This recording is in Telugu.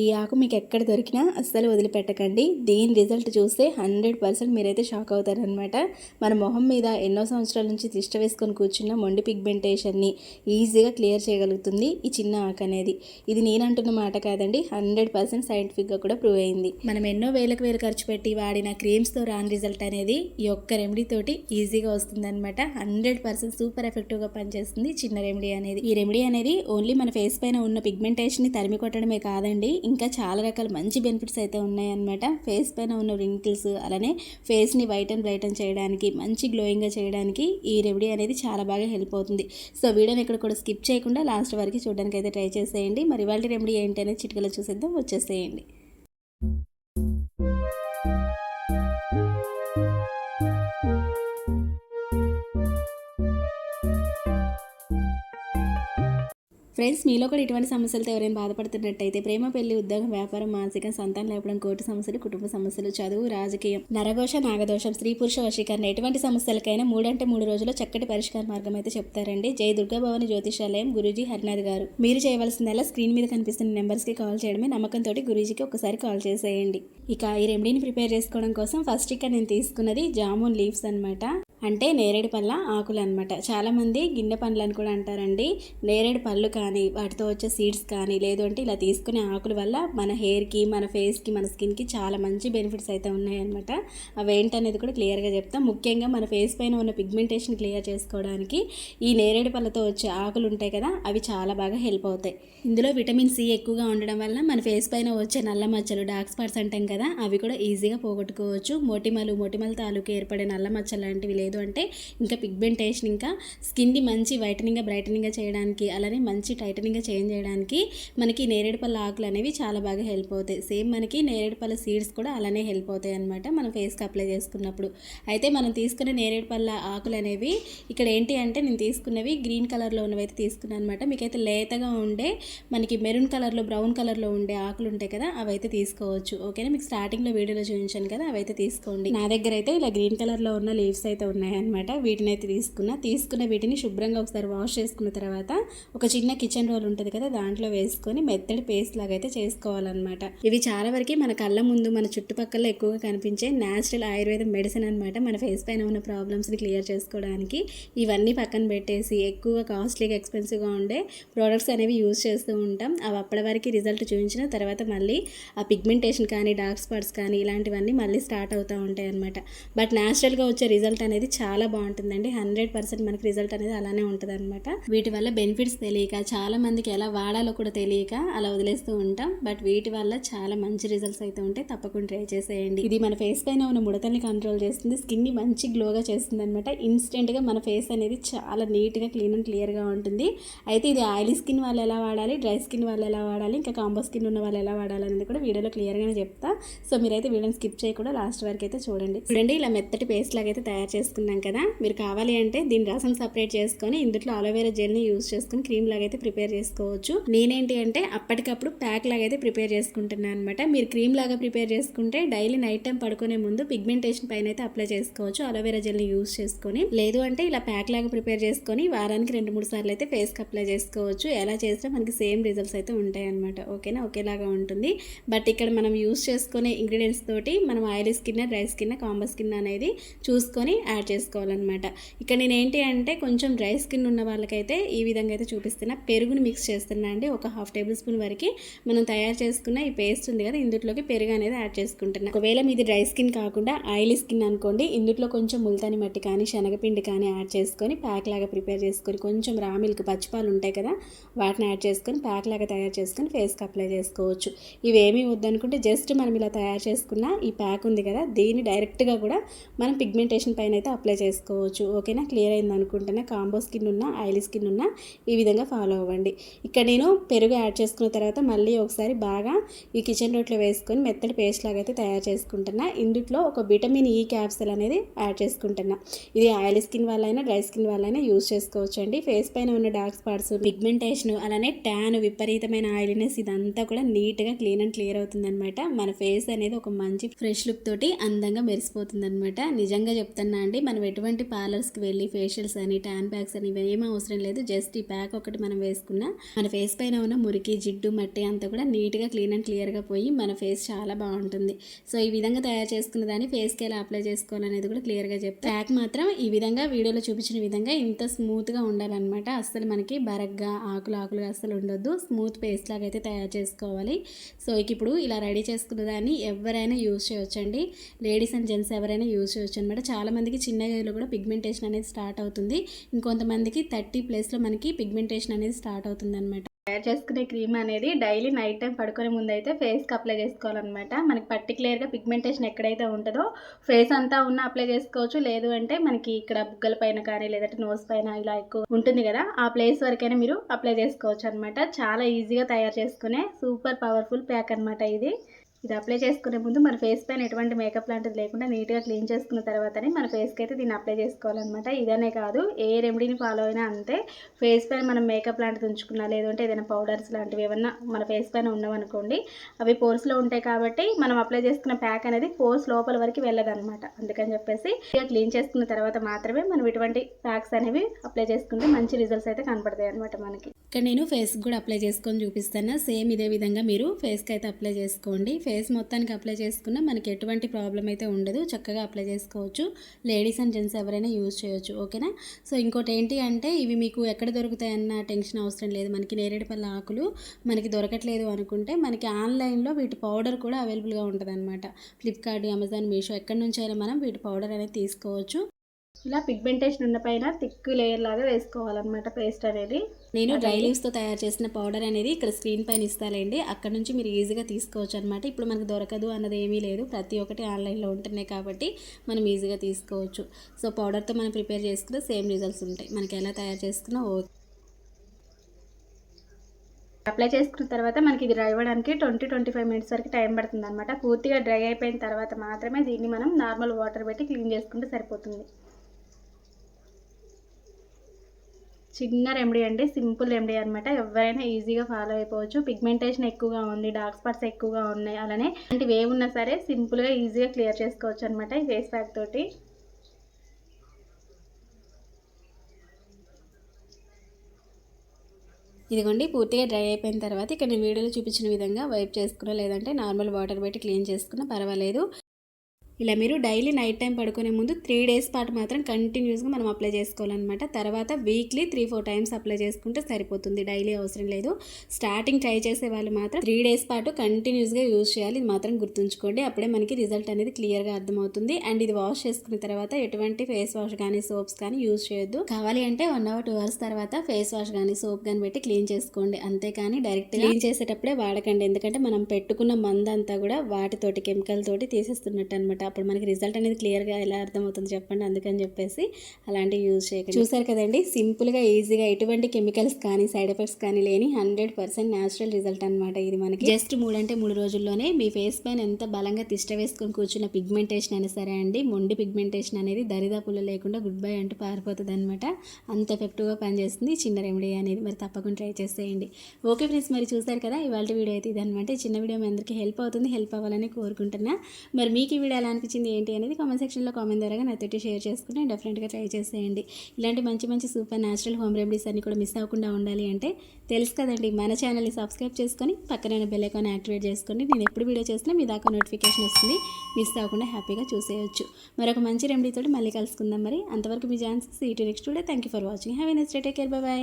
ఈ ఆకు మీకు ఎక్కడ దొరికినా అస్సలు వదిలిపెట్టకండి. దీని రిజల్ట్ చూస్తే 100% మీరైతే షాక్ అవుతారనమాట. మన మొహం మీద ఎన్నో సంవత్సరాల నుంచి తిష్ట వేసుకొని కూర్చున్న మొండి పిగ్మెంటేషన్ని ఈజీగా క్లియర్ చేయగలుగుతుంది ఈ చిన్న ఆకు అనేది. ఇది నేనంటున్న మాట కాదండి, 100% సైంటిఫిక్గా కూడా ప్రూవ్ అయింది. మనం ఎన్నో వేలకు వేలు ఖర్చు పెట్టి వాడిన క్రీమ్స్తో రాని రిజల్ట్ అనేది ఈ ఒక్క రెమెడీ తోటి ఈజీగా వస్తుందన్నమాట. 100% సూపర్ ఎఫెక్టివ్గా పనిచేస్తుంది చిన్న రెమెడీ అనేది. ఈ రెమెడీ అనేది ఓన్లీ మన ఫేస్ పైన ఉన్న పిగ్మెంటేషన్ని తరిమి కొట్టడమే కాదండి, ఇంకా చాలా రకాల మంచి బెనిఫిట్స్ అయితే ఉన్నాయన్నమాట. ఫేస్ పైన ఉన్న రింకిల్స్, అలానే ఫేస్ని వైట్ అండ్ బ్రైటన్ చేయడానికి, మంచి గ్లోయింగ్గా చేయడానికి ఈ రెమెడీ అనేది చాలా బాగా హెల్ప్ అవుతుంది. సో వీడియోని ఇక్కడ కూడా స్కిప్ చేయకుండా లాస్ట్ వరకు చూడడానికి అయితే ట్రై చేసేయండి. మరి వాళ్ళ రెమెడీ ఏంటి అనేది చిటికలో చూసేద్దాం, వచ్చేసేయండి. ఫ్రెండ్స్, మీలో కూడా ఇటువంటి సమస్యలతో ఎవరైనా బాధపడుతున్నట్టయితే ప్రేమ, పెళ్లి, ఉద్యోగం, వ్యాపారం, మానసిక, సంతానం లేపడం, కోర్టు సమస్యలు, కుటుంబ సమస్యలు, చదువు, రాజకీయం, నరఘోష, నాగదోషం, స్త్రీ పురుష వశీకరణ, ఎటువంటి సమస్యలకైనా 3 రోజుల్లో చక్కటి పరిష్కార మార్గం అయితే చెప్తారండి. జై దుర్గా భవాని జ్యోతిషాలయం, గురూజీ హరినాథ్ గారు. మీరు చేయవలసిందల్లా స్క్రీన్ మీద కనిపిస్తున్న నెంబర్స్కి కాల్ చేయడమే. నమ్మకంతో గురూజీకి ఒకసారి కాల్ చేసేయండి. ఇక ఈ రెమెడీని ప్రిపేర్ చేసుకోవడం కోసం ఫస్ట్ ఇక్కడ నేను తీసుకున్నది జామున్ లీవ్స్ అనమాట, అంటే నేరేడు పళ్ళ ఆకులు అనమాట. చాలామంది గిన్నె పండ్లు అని కూడా అంటారండి. నేరేడు పళ్ళు కానీ వాటితో వచ్చే సీడ్స్ కానీ, లేదు అంటే ఇలా తీసుకునే ఆకుల వల్ల మన హెయిర్కి, మన ఫేస్కి, మన స్కిన్కి చాలా మంచి బెనిఫిట్స్ అయితే ఉన్నాయన్నమాట. అవి ఏంటనేది కూడా క్లియర్గా చెప్తాం. ముఖ్యంగా మన ఫేస్ పైన ఉన్న పిగ్మెంటేషన్ క్లియర్ చేసుకోవడానికి ఈ నేరేడు పళ్ళతో వచ్చే ఆకులు ఉంటాయి కదా, అవి చాలా బాగా హెల్ప్ అవుతాయి. ఇందులో విటమిన్ సి ఎక్కువగా ఉండడం వల్ల మన ఫేస్ పైన వచ్చే నల్ల మచ్చలు, డార్క్ స్పాట్స్ అంటాం కదా, అవి కూడా ఈజీగా పోగొట్టుకోవచ్చు. మొటిమల తాలూకు ఏర్పడే నల్ల మచ్చలు లాంటివి, లేదు అంటే ఇంకా పిగ్మెంటేషన్, ఇంకా స్కిన్ని మంచి వైటనింగ్గా, బ్రైటనింగ్గా చేయడానికి, అలానే మంచి టైటనింగ్గా చేంజ్ చేయడానికి మనకి నేరేడు పళ్ళ ఆకులు అనేవి చాలా బాగా హెల్ప్ అవుతాయి. సేమ్ మనకి నేరేడు పళ్ళ సీడ్స్ కూడా అలానే హెల్ప్ అవుతాయి అనమాట మనం ఫేస్కి అప్లై చేసుకున్నప్పుడు. అయితే మనం తీసుకునే నేరేడు పళ్ళ ఆకులు అనేవి ఇక్కడ ఏంటి అంటే, నేను తీసుకున్నవి గ్రీన్ కలర్లో ఉన్నవి అయితే తీసుకున్నాను అనమాట. మీకైతే లేతగా ఉండే మనకి మెరూన్ కలర్లో, బ్రౌన్ కలర్లో ఉండే ఆకులు ఉంటాయి కదా, అవైతే తీసుకోవచ్చు. ఓకేనా, మీకు స్టార్టింగ్లో వీడియోలో చూపించాను కదా, అవైతే తీసుకోండి. నా దగ్గర అయితే ఇలా గ్రీన్ కలర్లో ఉన్న లీవ్స్ అయితే ఉన్నాయన్నమాట. వీటిని అయితే తీసుకున్న వీటిని శుభ్రంగా ఒకసారి వాష్ చేసుకున్న తర్వాత ఒక చిన్న కిచెన్ రోల్ ఉంటుంది కదా, దాంట్లో వేసుకొని మెత్తడి పేస్ట్ లాగా అయితే చేసుకోవాలన్నమాట. ఇవి చాలా వరకు మన కళ్ళ ముందు, మన చుట్టుపక్కల ఎక్కువగా కనిపించే న్యాచురల్ ఆయుర్వేద మెడిసిన్ అనమాట. మన ఫేస్ పైన ఉన్న ప్రాబ్లమ్స్ని క్లియర్ చేసుకోవడానికి ఇవన్నీ పక్కన పెట్టేసి ఎక్కువగా కాస్ట్లీగా, ఎక్స్పెన్సివ్గా ఉండే ప్రోడక్ట్స్ అనేవి యూజ్ చేస్తూ ఉంటాం. అవి అప్పటి వరకు రిజల్ట్ చూపించిన తర్వాత మళ్ళీ ఆ పిగ్మెంటేషన్ కానీ, డార్క్ స్పాట్స్ కానీ ఇలాంటివన్నీ మళ్ళీ స్టార్ట్ అవుతూ ఉంటాయి అనమాట. బట్ న్యాచురల్గా వచ్చే రిజల్ట్ అనేది చాలా బాగుంటుందండి. 100% మనకి రిజల్ట్ అనేది అలానే ఉంటుంది అనమాట. వీటి వల్ల బెనిఫిట్స్ తెలియక, చాలా మందికి ఎలా వాడాలో కూడా తెలియక అలా వదిలేస్తూ ఉంటాం. బట్ వీటి వల్ల చాలా మంచి రిజల్ట్స్ అయితే ఉంటాయి. తప్పకుండా ట్రై చేసేయండి. ఇది మన ఫేస్ పైన ఉన్న ముడతల్ని కంట్రోల్ చేస్తుంది, స్కిన్ని మంచి గ్లోగా చేస్తుంది అనమాట. ఇన్స్టెంట్గా మన ఫేస్ అనేది చాలా నీట్గా, క్లీన్ అండ్ క్లియర్గా ఉంటుంది. అయితే ఇది ఆయిలీ స్కిన్ వాళ్ళు ఎలా వాడాలి, డ్రై స్కిన్ వాళ్ళు ఎలా వాడాలి, ఇంకా కాంబో స్కిన్ ఉన్న వాళ్ళు ఎలా వాడాలి అనేది కూడా వీడియోలో క్లియర్గానే చెప్తా. సో మీరైతే వీడియోని స్కిప్ చేయకుండా లాస్ట్ వరకు అయితే చూడండి. ఇలా మెత్తటి పేస్ట్ లాగా అయితే తయారు చేసుకున్నాం కదా. మీరు కావాలి అంటే దీని రసం సపరేట్ చేసుకొని ఇందులో అలోవెరా జెల్ని యూజ్ చేసుకుని క్రీమ్ లాగా అయితే ప్రిపేర్ చేసుకోవచ్చు. నేనేంటి అంటే అప్పటికప్పుడు ప్యాక్ లాగా అయితే ప్రిపేర్ చేసుకుంటున్నాను అనమాట. మీరు క్రీమ్ లాగా ప్రిపేర్ చేసుకుంటే డైలీ నైట్ టైం పడుకునే ముందు పిగ్మెంటేషన్ పైన అయితే అప్లై చేసుకోవచ్చు అలోవెరా జెల్ని యూజ్ చేసుకొని. లేదు అంటే ఇలా ప్యాక్ లాగా ప్రిపేర్ చేసుకొని వారానికి 2-3 సార్లు అయితే ఫేస్కి అప్లై చేసుకోవచ్చు. ఎలా చేసినా మనకి సేమ్ రిజల్ట్స్ అయితే ఉంటాయి అనమాట. ఓకేనా, ఒకేలాగా ఉంటుంది. బట్ ఇక్కడ మనం యూజ్ చేసుకునే ఇంగ్రీడియంట్స్ తోటి మనం oily skin, dry skin, combo skin అనేది చూసుకొని యాడ్ చేసుకోవాలన్నమాట. ఇక్కడ నేను ఏంటి అంటే కొంచెం డ్రై స్కిన్ ఉన్న వాళ్ళకైతే ఈ విధంగా అయితే చూపిస్తున్నా. పెరుగుని మిక్స్ చేస్తున్నా అండి. ఒక 1/2 టేబుల్ స్పూన్ వరకు మనం తయారు చేసుకున్న ఈ పేస్ట్ ఉంది కదా, ఇందులోకి పెరుగు అనేది యాడ్ చేసుకుంటున్నా. ఒకవేళ మీది డ్రై స్కిన్ కాకుండా ఆయిలీ స్కిన్ అనుకోండి, ఇందులో కొంచెం ముల్తాని మట్టి కానీ, శనగపిండి కానీ యాడ్ చేసుకొని ప్యాక్ లాగా ప్రిపేర్ చేసుకొని, కొంచెం రా మిల్క్, పచ్చిపాలు ఉంటాయి కదా, వాటిని యాడ్ చేసుకొని ప్యాక్ లాగా తయారు చేసుకొని ఫేస్కి అప్లై చేసుకోవచ్చు. ఇవేమీ వద్దనుకుంటే జస్ట్ మనం ఇలా తయారు చేసుకున్న ఈ ప్యాక్ ఉంది కదా, దీన్ని డైరెక్ట్గా కూడా మనం పిగ్మెంటేషన్ పైన అయితే అప్లై చేసుకోవచ్చు. ఓకేనా, క్లియర్ అయింది అనుకుంటున్నా. కాంబో స్కిన్ ఉన్న, ఆయిలీ స్కిన్ ఉన్న ఈ విధంగా ఫాలో అవ్వండి. ఇక్కడ నేను పెరుగు యాడ్ చేసుకున్న తర్వాత మళ్ళీ ఒకసారి బాగా ఈ కిచెన్ రోట్లో వేసుకొని మెత్తడి పేస్ట్ లాగా అయితే తయారు చేసుకుంటున్నా. ఇందులో ఒక విటమిన్ ఈ క్యాప్సూల్ అనేది యాడ్ చేసుకుంటున్నా. ఇది ఆయిలీ స్కిన్ వాళ్ళైనా, డ్రై స్కిన్ వాళ్ళైనా యూజ్ చేసుకోవచ్చు అండి. ఫేస్ పైన ఉన్న డార్క్ స్పాట్స్, పిగ్మెంటేషన్, అలానే ట్యాన్, విపరీతమైన ఆయిలీనెస్ ఇదంతా కూడా నీట్గా క్లీన్ అండ్ క్లియర్ అవుతుంది అనమాట. మన ఫేస్ అనేది ఒక మంచి ఫ్రెష్ లుక్ తోటి అందంగా మెరిసిపోతుంది అనమాట. నిజంగా చెప్తున్నా అండి, మనం ఎటువంటి పార్లర్స్కి వెళ్ళి ఫేషియల్స్ అని ట్యాన్ ప్యాక్స్ అని ఇవి ఏమీ అవసరం లేదు. జస్ట్ ఈ ప్యాక్ ఒకటి మనం వేసుకున్నా మన ఫేస్ పైన ఉన్న మురికి జిడ్డు మట్టి అంతా కూడా నీట్గా క్లీన్ అండ్ క్లియర్గా పోయి మన ఫేస్ చాలా బాగుంటుంది. సో ఈ విధంగా తయారు చేసుకున్న దాన్ని ఫేస్కి ఎలా అప్లై చేసుకోవాలనేది కూడా క్లియర్గా చెప్తాను. ప్యాక్ మాత్రం ఈ విధంగా వీడియోలో చూపించిన విధంగా ఇంత స్మూత్గా ఉండాలన్నమాట. అస్సలు మనకి బరగ్గా ఆకులుగా అస్సలు ఉండొద్దు. స్మూత్ పేస్ట్ లాగా అయితే తయారు చేసుకోవాలి. సో ఇప్పుడు ఇలా రెడీ చేసుకున్న దాన్ని ఎవరైనా యూజ్ చేయొచ్చండి. లేడీస్ అండ్ జెంట్స్ ఎవరైనా యూజ్ చేయొచ్చు అనమాట. చాలామందికి చిన్న ఏజ్లో కూడా పిగ్మెంటేషన్ అనేది స్టార్ట్ అవుతుంది. ఇంకొంతమందికి 30+ మనకి పిగ్మెంటేషన్ అనేది స్టార్ట్ అవుతుంది అనమాట. తయారు చేసుకునే క్రీమ్ అనేది డైలీ నైట్ టైం పడుకునే ముందు అయితే ఫేస్కి అప్లై చేసుకోవాలన్నమాట. మనకి పర్టికులర్గా పిగ్మెంటేషన్ ఎక్కడైతే ఉంటుందో ఫేస్ అంతా ఉన్న అప్లై చేసుకోవచ్చు. లేదు అంటే మనకి ఇక్కడ బుగ్గల పైన కానీ లేదంటే నోస్ పైన ఇలా ఎక్కువ ఉంటుంది కదా, ఆ ప్లేస్ వరకైనా మీరు అప్లై చేసుకోవచ్చు అనమాట. చాలా ఈజీగా తయారు చేసుకునే సూపర్ పవర్ఫుల్ ప్యాక్ అనమాట ఇది అప్లై చేసుకునే ముందు మన ఫేస్ పైన ఎటువంటి మేకప్ లాంటిది లేకుండా నీట్గా క్లీన్ చేసుకున్న తర్వాతనే మన ఫేస్కి అయితే దీన్ని అప్లై చేసుకోవాలన్నమాట. ఇదనే కాదు, ఏ రెమెడీని ఫాలో అయినా అంతే. ఫేస్ పైన మనం మేకప్ లాంటిది ఉంచుకున్నా లేదంటే ఏదైనా పౌడర్స్ లాంటివి ఏమన్నా మన ఫేస్ పైన ఉన్నామనుకోండి, అవి పోర్స్లో ఉంటాయి కాబట్టి మనం అప్లై చేసుకున్న ప్యాక్ అనేది పోర్స్ లోపల వరకు వెళ్ళదన్నమాట. అందుకని చెప్పేసి క్లీన్ చేసుకున్న తర్వాత మాత్రమే మనం ఇటువంటి ప్యాక్స్ అనేవి అప్లై చేసుకుంటే మంచి రిజల్ట్స్ అయితే కనపడతాయి అనమాట మనకి. ఇక్కడ నేను ఫేస్కి కూడా అప్లై చేసుకొని చూపిస్తాను. సేమ్ ఇదే విధంగా మీరు ఫేస్కి అయితే అప్లై చేసుకోండి. ఫేస్ మొత్తానికి అప్లై చేసుకున్నా మనకి ఎటువంటి ప్రాబ్లం అయితే ఉండదు. చక్కగా అప్లై చేసుకోవచ్చు. లేడీస్ అండ్ జెంట్స్ ఎవరైనా యూజ్ చేయొచ్చు. ఓకేనా. సో ఇంకోటి ఏంటి అంటే ఇవి మీకు ఎక్కడ దొరుకుతాయన్న టెన్షన్ అవసరం లేదు. మనకి నేరేడుపల్లి ఆకులు మనకి దొరకట్లేదు అనుకుంటే మనకి ఆన్లైన్లో వీటి పౌడర్ కూడా అవైలబుల్గా ఉంటుంది అనమాట. ఫ్లిప్కార్ట్, అమెజాన్, మీషో ఎక్కడి నుంచి అయినా మనం వీటి పౌడర్ అనేది తీసుకోవచ్చు. ఇలా పిగ్మెంటేషన్ ఉన్న పైన థిక్ లేయర్ లాగా వేసుకోవాలన్నమాట పేస్ట్ అనేది. నేను డ్రై లీవ్స్తో తయారు చేసిన పౌడర్ అనేది ఇక్కడ స్క్రీన్ పైన ఇస్తానండి. అక్కడ నుంచి మీరు ఈజీగా తీసుకోవచ్చు అనమాట. ఇప్పుడు మనకు దొరకదు అన్నది ఏమీ లేదు. ప్రతి ఒక్కటి ఆన్లైన్లో ఉంటున్నాయి కాబట్టి మనం ఈజీగా తీసుకోవచ్చు. సో పౌడర్తో మనం ప్రిపేర్ చేసుకున్న సేమ్ రిజల్ట్స్ ఉంటాయి. మనకి ఎలా తయారు చేసుకున్నా ఓకే. అప్లై చేసుకున్న తర్వాత మనకి ఇది డ్రై అవ్వడానికి 20-25 మినిట్స్ వరకు టైం పడుతుంది అనమాట. పూర్తిగా డ్రై అయిపోయిన తర్వాత మాత్రమే దీన్ని మనం నార్మల్ వాటర్ పెట్టి క్లీన్ చేసుకుంటే సరిపోతుంది. చిన్న రెమెడీ అండి, సింపుల్ రెమెడీ అనమాట. ఎవరైనా ఈజీగా ఫాలో అయిపోవచ్చు. పిగ్మెంటేషన్ ఎక్కువగా ఉంది, డార్క్ స్పాట్స్ ఎక్కువగా ఉన్నాయి, అలానే అలాంటివి ఏమున్నా సరే సింపుల్గా ఈజీగా క్లియర్ చేసుకోవచ్చు అనమాట ఈ ఫేస్ ప్యాక్ తోటి. ఇదిగోండి పూర్తిగా డ్రై అయిపోయిన తర్వాత ఇక్కడ నేను వీడియోలో చూపించిన విధంగా వైప్ చేసుకున్నా లేదంటే నార్మల్ వాటర్ పెట్టి క్లీన్ చేసుకున్నా పర్వాలేదు. ఇలా మీరు డైలీ నైట్ టైం పడుకునే ముందు 3 డేస్ పాటు మాత్రం కంటిన్యూస్గా మనం అప్లై చేసుకోవాలన్నమాట. తర్వాత వీక్లీ 3-4 టైమ్స్ అప్లై చేసుకుంటే సరిపోతుంది. డైలీ అవసరం లేదు. స్టార్టింగ్ ట్రై చేసే వాళ్ళు మాత్రం 3 డేస్ పాటు కంటిన్యూస్గా యూజ్ చేయాలి. ఇది మాత్రం గుర్తుంచుకోండి. అప్పుడే మనకి రిజల్ట్ అనేది క్లియర్గా అర్థమవుతుంది. అండ్ ఇది వాష్ చేసుకున్న తర్వాత ఎటువంటి ఫేస్ వాష్ కానీ సోప్స్ కానీ యూజ్ చేయొద్దు. కావాలి అంటే 1 అవర్ 2 అవర్స్ తర్వాత ఫేస్ వాష్ కానీ సోప్ కానీ పెట్టి క్లీన్ చేసుకోండి. అంతేకాని డైరెక్ట్ క్లీన్ చేసేటప్పుడే వాడకండి. ఎందుకంటే మనం పెట్టుకున్న మందంతా కూడా వాటితోటి కెమికల్ తోటి తీసేస్తున్నట్టు అనమాట. అప్పుడు మనకి రిజల్ట్ అనేది క్లియర్గా ఎలా అర్థమవుతుంది చెప్పండి. అందుకని చెప్పేసి అలాంటివి యూజ్ చేయకండి. చూసారు కదండి, సింపుల్గా ఈజీగా ఎటువంటి కెమికల్స్ కానీ సైడ్ ఎఫెక్ట్స్ కానీ లేని 100% న్యాచురల్ రిజల్ట్ అనమాట. ఇది మనకి జస్ట్ 3 అంటే 3 రోజుల్లోనే మీ ఫేస్ పైన ఎంత బలంగా తిష్ట వేసుకొని కూర్చున్న పిగ్మెంటేషన్ అయినా సరే అండి, మొండి పిగ్మెంటేషన్ అనేది దరిదాపుల్లో లేకుండా గుడ్ బై అంటూ పారిపోతుంది అనమాట. అంత ఎఫెక్టివ్గా పనిచేస్తుంది చిన్న రెమెడీ అనేది. మరి తప్పకుండా ట్రై చేసేయండి. ఓకే ఫ్రెండ్స్, మరి చూసారు కదా ఇవాళ వీడియో అయితే ఇదనమాట. ఈ చిన్న వీడియో మీ అందరికీ హెల్ప్ అవుతుంది, హెల్ప్ అవ్వాలని కోరుకుంటున్నా. మరి మీకు ఈ వీడియో ఎలా అనిపించింది ఏంటి అనేది కామెంట్ సెక్షన్లో కామెంట్ ద్వారా నాతో షేర్ చేసుకుని డెఫినెట్గా ట్రై చేసేయండి. ఇలాంటి మంచి మంచి సూపర్ న్యాచురల్ హోమ్ రెమెడీస్ అన్ని కూడా మిస్ అవ్వకుండా ఉండాలి అంటే తెలుసు కదండి, మన ఛానల్ని సబ్స్క్రైబ్ చేసుకొని పక్కన బెల్ ఐకాన్ యాక్టివేట్ చేసుకోండి. నేను ఎప్పుడు వీడియో చేసినా మీ దాకా నోటిఫికేషన్ వస్తుంది. మిస్ అవ్వకుండా హ్యాపీగా చూసేయచ్చు. మరొక మంచి రెమెడీతో మళ్ళీ కలుసుకుందాం. మరి అంతవరకు మీ chance. See you next video. Thank you for watching. Have a nice day. Take care. Bye by.